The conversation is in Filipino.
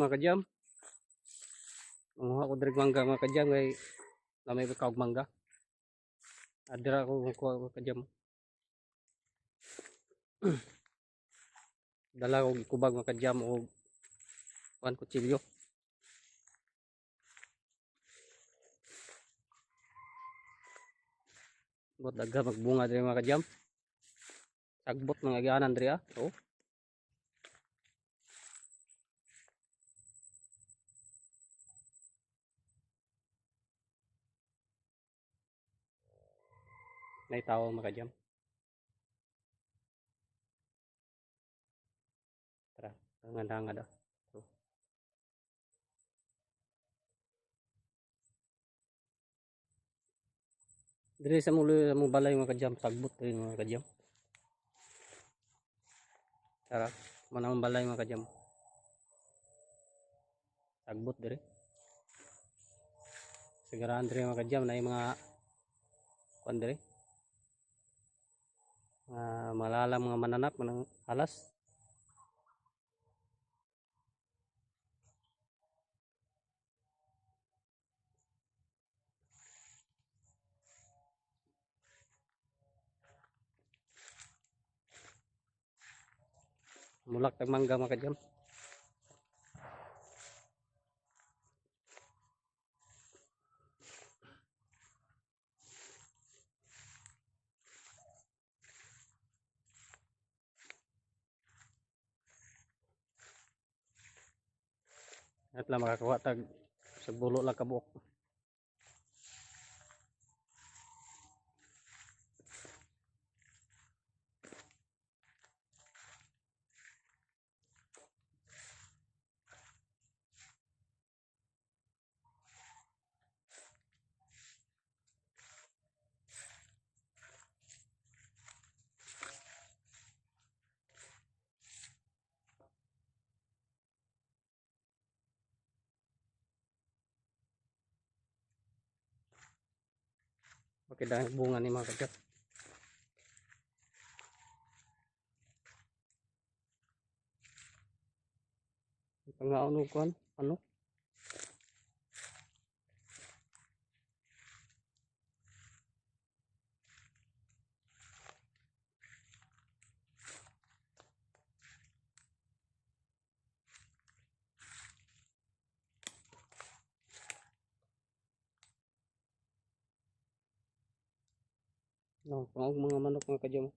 mga kadyam. Manguha ko direk mangga mga kadyam kay lamay ko kaog mangga. Adira ko kuha ko kadyam. Dala ko gikubag mga kadyam og kuan kutsilyo. Bot dagha magbunga diri mga kadyam. Sagbot mga gianan diri ah. Oh. May tao mga kadyam. Tara, ngandangad ah. So, diri sa mulo balay mga kadyam, sagbot diri mga kadyam. Tara, manang balay mga kadyam. Sagbot diri. Sigarahan diri mga kadyam na mga kuan diri. Malala mga mananap ng alas. Mulak tag mangga mga kadyam. At lang makakuha tag sa bulo lang kabuok. Okay, dahil bunga ni mga kadyam. Pangaon ko ano? No, mga manok mga kadyam.